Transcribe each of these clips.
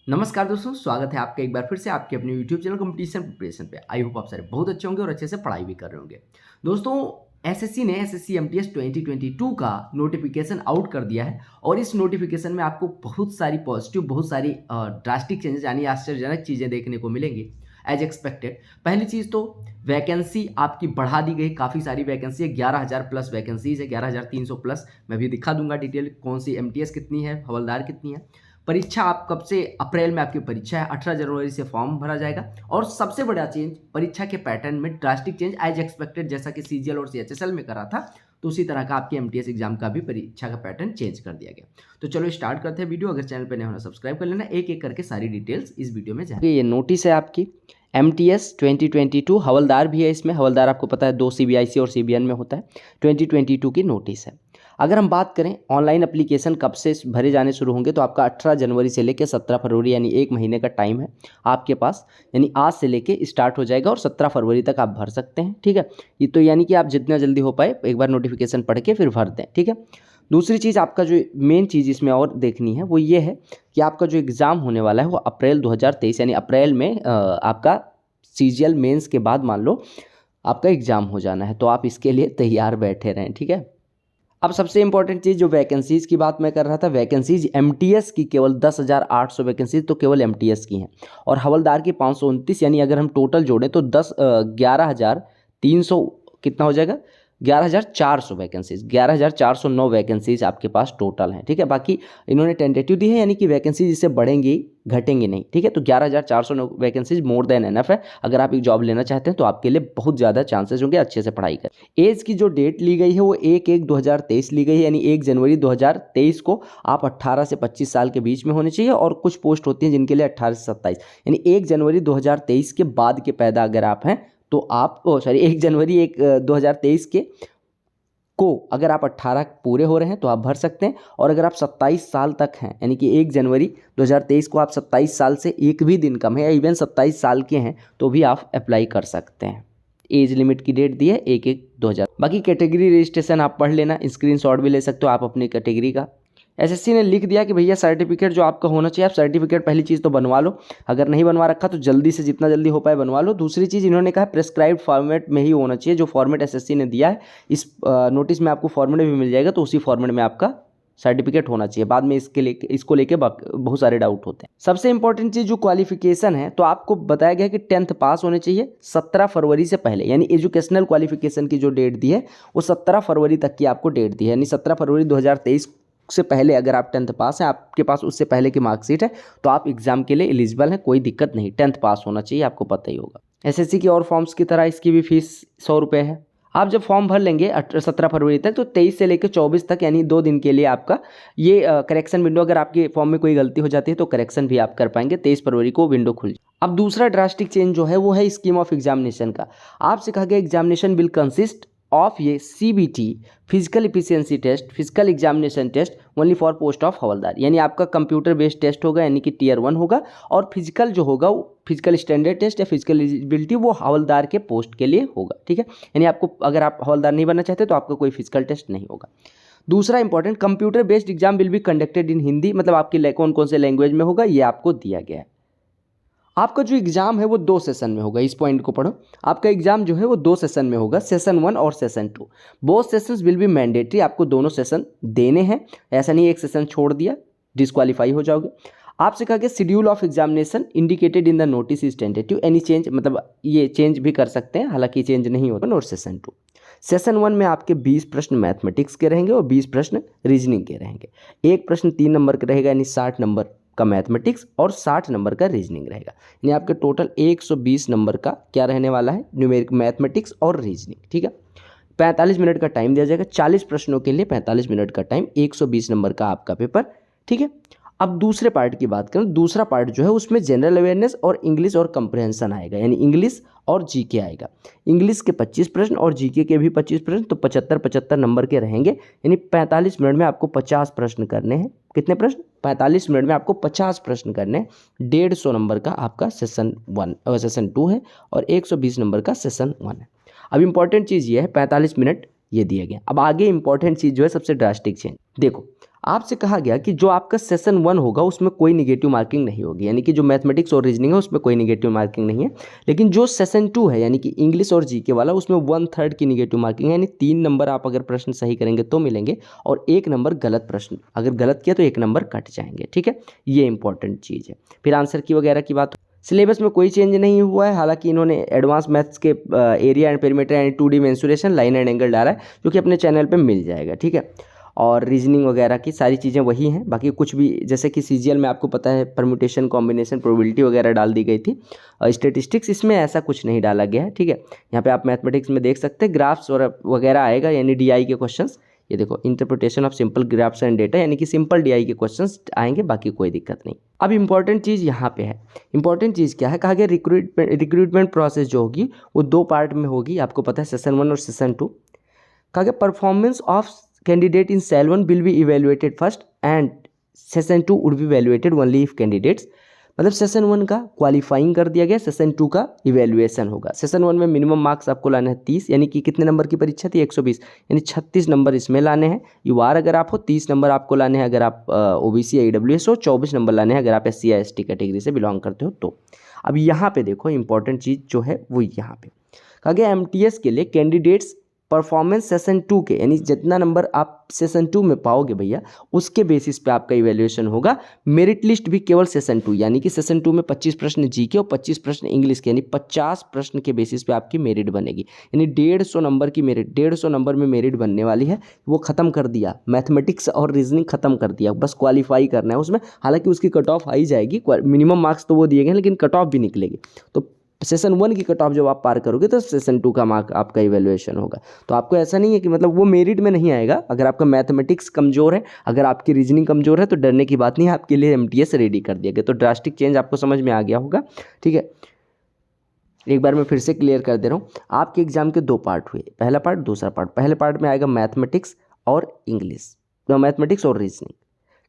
नमस्कार दोस्तों, स्वागत है आपका एक बार फिर से आपके अपने यूट्यूब चैनल कंपटीशन प्रिपरेशन पे। आई होप आप सारे बहुत अच्छे होंगे और अच्छे से पढ़ाई भी कर रहे होंगे। दोस्तों, एसएससी ने एसएससी एमटीएस 2022 का नोटिफिकेशन आउट कर दिया है और इस नोटिफिकेशन में आपको बहुत सारी पॉजिटिव, बहुत सारी ड्रास्टिक चेंजेस यानी आश्चर्यजनक चीज़ें देखने को मिलेंगी एज एक्सपेक्टेड। पहली चीज़ तो वैकेंसी आपकी बढ़ा दी गई, काफ़ी सारी वैकेंसी है, 11,000 प्लस वैकेंसीज है, 11,300 प्लस। मैं भी दिखा दूंगा डिटेल कौन सी एमटीएस कितनी है, हवलदार कितनी है। परीक्षा आप कब से, अप्रैल में आपकी परीक्षा है, 18 जनवरी से फॉर्म भरा जाएगा। और सबसे बड़ा चेंज, परीक्षा के पैटर्न में ड्रास्टिक चेंज एज एक्सपेक्टेड, जैसा कि सीजीएल और सीएचएसएल में करा था, तो उसी तरह का आपके एमटीएस एग्जाम का भी परीक्षा का पैटर्न चेंज कर दिया गया। तो चलो स्टार्ट करते हैं वीडियो। अगर चैनल पर नए होना सब्सक्राइब कर लेना, एक एक करके सारी डिटेल्स इस वीडियो में जाएंगे। ये नोटिस है आपकी एमटीएस 2022, हवलदार भी है इसमें। हवलदार आपको पता है 2 सीबीआईसी और सीबीएन में होता है। 2022 की नोटिस है। अगर हम बात करें ऑनलाइन एप्लीकेशन कब से भरे जाने शुरू होंगे, तो आपका 18 जनवरी से लेकर 17 फरवरी यानी 1 महीने का टाइम है आपके पास। यानी आज से लेके स्टार्ट हो जाएगा और 17 फरवरी तक आप भर सकते हैं। ठीक है, ये तो यानी कि आप जितना जल्दी हो पाए एक बार नोटिफिकेशन पढ़ के फिर भर दें। ठीक है, दूसरी चीज़ आपका जो मेन चीज़ इसमें और देखनी है वो ये है कि आपका जो एग्ज़ाम होने वाला है वो अप्रैल 2023 यानी अप्रैल में आपका सीजीएल मेंस के बाद मान लो आपका एग्ज़ाम हो जाना है, तो आप इसके लिए तैयार बैठे रहें। ठीक है, अब सबसे इंपॉर्टेंट चीज़ जो वैकेंसीज़ की बात मैं कर रहा था, वैकेंसीज एमटीएस की केवल 10,800 वैकेंसीज तो केवल एमटीएस की हैं, और हवलदार की 529, यानी अगर हम टोटल जोड़ें तो 11,300 कितना हो जाएगा, 11,400 वैकेंसीज, 11,409 वैकेंसीज आपके पास टोटल हैं। ठीक है, बाकी इन्होंने टेंटेटिव दी है, यानी कि वैकेंसीज इससे बढ़ेंगी घटेंगी नहीं। ठीक है, तो 11,409 वैकेंसीज मोर देन एनफ है। अगर आप एक जॉब लेना चाहते हैं तो आपके लिए बहुत ज़्यादा चांसेस होंगे, अच्छे से पढ़ाई कर। एज की जो डेट ली गई है वो 1/1/2023 ली गई है, यानी 1 जनवरी 2023 को आप 18 से 25 साल के बीच में होने चाहिए। और कुछ पोस्ट होती हैं जिनके लिए 18 से 27, यानी 1 जनवरी 2023 के बाद के पैदा अगर आप हैं तो आप 1 जनवरी 2023 के को अगर आप 18 पूरे हो रहे हैं तो आप भर सकते हैं। और अगर आप 27 साल तक हैं, यानी कि 1 जनवरी 2023 को आप 27 साल से एक भी दिन कम है या इवन 27 साल के हैं तो भी आप अप्लाई कर सकते हैं। एज लिमिट की डेट दी है 1/1/2000। बाकी कैटेगरी रजिस्ट्रेशन आप पढ़ लेना, स्क्रीनशॉट भी ले सकते हो आप अपनी कैटेगरी का। एसएससी ने लिख दिया कि भैया सर्टिफिकेट जो आपका होना चाहिए, आप सर्टिफिकेट पहली चीज़ तो बनवा लो, अगर नहीं बनवा रखा तो जल्दी से जितना जल्दी हो पाए बनवा लो। दूसरी चीज़ इन्होंने कहा प्रेस्क्राइब्ड फॉर्मेट में ही होना चाहिए, जो फॉर्मेट एसएससी ने दिया है इस नोटिस में आपको फॉर्मेट भी मिल जाएगा, तो उसी फॉर्मेट में आपका सर्टिफिकेट होना चाहिए। बाद में इसको लेके बहुत सारे डाउट होते हैं। सबसे इंपॉर्टेंट चीज़ जो क्वालिफिकेशन है, तो आपको बताया गया कि 10th पास होने चाहिए 17 फरवरी से पहले, यानी एजुकेशनल क्वालिफिकेशन की जो डेट दी है वो 17 फरवरी तक की आपको डेट दी है, यानी 17 फरवरी 2023 से पहले अगर आप 10th पास हैं, आपके पास उससे पहले की मार्कशीट है, तो आप एग्जाम के लिए एलिजिबल हैं, कोई दिक्कत नहीं। 10th पास होना चाहिए, आपको पता ही होगा। एसएससी की और फॉर्म्स की तरह इसकी भी फीस 100 रुपये है। आप जब फॉर्म भर लेंगे 17 फरवरी तक, तो 23 से लेकर 24 तक यानी 2 दिन के लिए आपका ये करेक्शन विंडो, अगर आपके फॉर्म में कोई गलती हो जाती है तो करेक्शन भी आप कर पाएंगे। 23 फरवरी को विंडो खुल जाए। अब दूसरा ड्रास्टिक चेंज जो है वो है स्कीम ऑफ एग्जामिनेशन का। आपसे कहा गया एग्जामिनेशन विल कंसिस्ट ऑफ ये CBT physical efficiency test, physical examination test only for post of havildar, यानी आपका कंप्यूटर बेस्ड टेस्ट होगा, यानी कि Tier 1 होगा। और फिजिकल जो होगा वो फिजिकल स्टैंडर्ड टेस्ट या फिजिकल एलिजिबिलिटी वो हवलदार के पोस्ट के लिए होगा। ठीक है, यानी आपको अगर आप हवलदार नहीं बनना चाहते तो आपका कोई फिजिकल टेस्ट नहीं होगा। दूसरा important, computer based exam will be conducted in Hindi, मतलब आपकी कौन कौन से लैंग्वेज में होगा ये आपको दिया गया है। आपका जो एग्ज़ाम है वो 2 सेशन में होगा, इस पॉइंट को पढ़ो। आपका एग्ज़ाम जो है वो 2 सेशन में होगा, सेशन 1 और session 2। Both sessions will be mandatory, आपको दोनों सेशन देने हैं, ऐसा नहीं एक सेशन छोड़ दिया डिस्क्वालीफाई हो जाओगे। आपसे कहा गया schedule of examination indicated in the notice is tentative, any change, मतलब ये चेंज भी कर सकते हैं, हालांकि चेंज नहीं होगा। और सेशन 2, सेशन 1 में आपके 20 प्रश्न मैथमेटिक्स के रहेंगे और 20 प्रश्न रीजनिंग के रहेंगे। एक प्रश्न 3 नंबर का रहेगा, यानी 60 नंबर का मैथमेटिक्स और 60 नंबर का रीजनिंग रहेगा, यानी आपके टोटल 120 नंबर का क्या रहने वाला है, न्यूमेरिक मैथमेटिक्स और रीजनिंग। ठीक है, 45 मिनट का टाइम दिया जाएगा, 40 प्रश्नों के लिए 45 मिनट का टाइम, 120 नंबर का आपका पेपर। ठीक है, अब दूसरे पार्ट की बात करें, दूसरा पार्ट जो है उसमें जनरल अवेयरनेस और इंग्लिश और कंप्रहेंशन आएगा, यानी इंग्लिश और जीके आएगा। इंग्लिश के 25 प्रश्न और जीके के भी 25 प्रश्न, तो 75-75 नंबर के रहेंगे, यानी 45 मिनट में आपको 50 प्रश्न करने हैं। कितने प्रश्न? 45 मिनट में आपको 50 प्रश्न करने हैं। 150 नंबर का आपका सेशन 2 है और 120 नंबर का सेशन 1 है। अब इंपॉर्टेंट चीज़ ये है, 45 मिनट ये दिया गया। अब आगे इंपॉर्टेंट चीज़ जो है सबसे ड्रास्टिक चेंज, देखो आपसे कहा गया कि जो आपका सेशन 1 होगा उसमें कोई निगेटिव मार्किंग नहीं होगी, यानी कि जो मैथमेटिक्स और रीजनिंग है उसमें कोई निगेटिव मार्किंग नहीं है। लेकिन जो सेशन 2 है यानी कि इंग्लिश और जीके वाला, उसमें 1/3 की निगेटिव मार्किंग है, यानी 3 नंबर आप अगर प्रश्न सही करेंगे तो मिलेंगे, और 1 नंबर गलत प्रश्न अगर गलत किया तो 1 नंबर कट जाएंगे। ठीक है, ये इंपॉर्टेंट चीज़ है। फिर आंसर की वगैरह की बात, सिलेबस में कोई चेंज नहीं हुआ है, हालांकि इन्होंने एडवांस मैथ्स के area and perimeter and 2D mensuration, line and angle डाला है, जो कि अपने चैनल पे मिल जाएगा। ठीक है, और रीजनिंग वगैरह की सारी चीज़ें वही हैं, बाकी कुछ भी जैसे कि सीजीएल में आपको पता है परम्यूटेशन, कॉम्बिनेशन, प्रोबेबिलिटी वगैरह डाल दी गई थी। स्टेटिस्टिक्स इसमें ऐसा कुछ नहीं डाला गया है। ठीक है, यहाँ पे आप मैथमेटिक्स में देख सकते हैं ग्राफ्स और वगैरह आएगा, यानी डीआई के क्वेश्चंस। ये देखो, interpretation of simple graphs and data, यानी कि सिंपल डीआई के क्वेश्चंस आएंगे, बाकी कोई दिक्कत नहीं। अब इंपॉर्टेंट चीज़ यहाँ पे है, इंपॉर्टेंट चीज़ क्या है, कहा गया रिक्रूटमेंट प्रोसेस जो होगी वो 2 पार्ट में होगी, आपको पता है सेशन 1 और सेशन 2। कहा गया performance of candidate in cell 1 will be evaluated first and session 2 would be evaluated only if candidates, मतलब सेशन 1 का क्वालिफाइंग कर दिया गया, सेशन 2 का इवेल्युएशन होगा। सेशन 1 में मिनिमम मार्क्स आपको लाने हैं 30, यानी कि कितने नंबर की परीक्षा थी 120, यानी 36 नंबर इसमें लाने हैं। यूआर अगर आप हो 30 नंबर आपको लाने हैं, अगर आप ओबीसी या ईडब्ल्यूएस हो 24 नंबर लाने हैं, अगर आप एससी या एसटी कैटेगरी से बिलोंग करते हो तो। अब यहाँ पे देखो इंपॉर्टेंट चीज़ जो है वो यहाँ पे कहा गया एमटीएस के लिए कैंडिडेट्स परफॉर्मेंस सेशन 2 के, यानी जितना नंबर आप सेशन 2 में पाओगे भैया उसके बेसिस पे आपका इवैल्यूएशन होगा। मेरिट लिस्ट भी केवल सेशन 2, यानी कि सेशन 2 में 25 प्रश्न जीके और 25 प्रश्न इंग्लिश के, यानी 50 प्रश्न के बेसिस पे आपकी मेरिट बनेगी, यानी 150 नंबर की मेरिट, 150 नंबर में मेरिट बनने वाली है। वो ख़त्म कर दिया, मैथमेटिक्स और रीजनिंग ख़त्म कर दिया, बस क्वालिफाई करना है उसमें। हालांकि उसकी कट ऑफ आई जाएगी, मिनिमम मार्क्स तो वो दिए गए हैं, लेकिन कट ऑफ भी निकलेगी। तो सेशन 1 की कट ऑफ जब आप पार करोगे तो सेशन 2 का मार्क आपका इवैल्यूएशन होगा। तो आपको ऐसा नहीं है कि मतलब वो मेरिट में नहीं आएगा। अगर आपका मैथमेटिक्स कमज़ोर है, अगर आपकी रीजनिंग कमज़ोर है, तो डरने की बात नहीं है, आपके लिए एमटीएस रेडी कर दिया गया। तो ड्रास्टिक चेंज आपको समझ में आ गया होगा। ठीक है, एक बार मैं फिर से क्लियर कर दे रहा हूँ, आपके एग्जाम के 2 पार्ट हुए, पहला पार्ट दूसरा पार्ट। पहले पार्ट में आएगा मैथमेटिक्स और इंग्लिश, मैथमेटिक्स और रीजनिंग।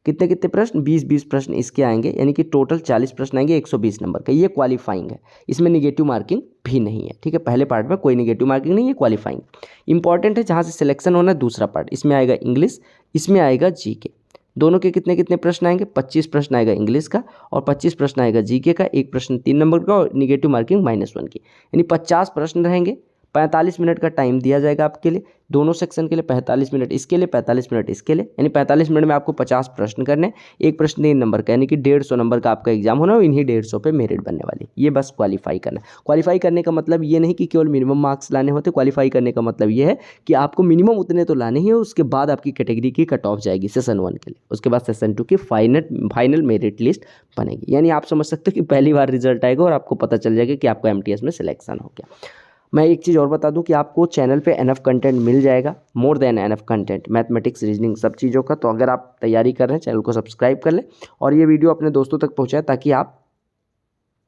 कितने कितने प्रश्न, 20-20 प्रश्न इसके आएंगे, यानी कि टोटल 40 प्रश्न आएंगे 120 नंबर का। ये क्वालिफाइंग है, इसमें निगेटिव मार्किंग भी नहीं है। ठीक है, पहले पार्ट में कोई निगेटिव मार्किंग नहीं है, क्वालिफाइंग इंपॉर्टेंट है। जहाँ से सिलेक्शन होना है दूसरा पार्ट, इसमें आएगा इंग्लिश, इसमें आएगा जीके। दोनों के कितने कितने प्रश्न आएंगे, 25 प्रश्न आएगा इंग्लिश का और 25 प्रश्न आएगा जीके का, एक प्रश्न 3 नंबर का और निगेटिव मार्किंग -1 की, यानी 50 प्रश्न रहेंगे। 45 मिनट का टाइम दिया जाएगा आपके लिए, दोनों सेक्शन के लिए 45 मिनट इसके लिए, 45 मिनट इसके लिए, यानी 45 मिनट में आपको 50 प्रश्न करने, एक प्रश्न 3 नंबर का, यानी कि 150 नंबर का आपका एग्जाम होना और इन्हीं 150 पे मेरिट बनने वाली। ये बस क्वालिफाई करना। क्वालिफाई करने का मतलब ये नहीं कि केवल मिनिमम मार्क्स लाने होते, क्वालिफाई करने का मतलब ये है कि आपको मिनिमम उतने तो लाने ही है, उसके बाद आपकी कैटेगरी की कट ऑफ जाएगी सेशन 1 के लिए, उसके बाद सेशन 2 की फाइनल मेरिट लिस्ट बनेगी। यानी आप समझ सकते हो कि पहली बार रिजल्ट आएगा और आपको पता चल जाएगा कि आपका एमटीएस में सिलेक्शन हो गया। मैं एक चीज़ और बता दूं कि आपको चैनल पे एनफ कंटेंट मिल जाएगा, more than enough content, mathematics, reasoning, सब चीज़ों का। तो अगर आप तैयारी कर रहे हैं, चैनल को सब्सक्राइब कर लें और ये वीडियो अपने दोस्तों तक पहुंचाएं, ताकि आप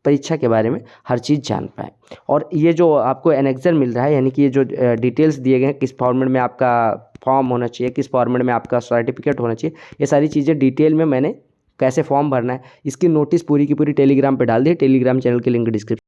परीक्षा के बारे में हर चीज़ जान पाएँ। और ये जो आपको एनेक्सर मिल रहा है, यानी कि ये जो डिटेल्स दिए गए हैं, किस फॉर्मेट में आपका फॉर्म होना चाहिए, किस फॉर्मेट में आपका सर्टिफिकेट होना चाहिए, ये सारी चीज़ें डिटेल में मैंने कैसे फॉर्म भरना है, इसकी नोटिस पूरी की पूरी टेलीग्राम पर डाल दी है। टेलीग्राम चैनल की लिंक डिस्क्रिप्शन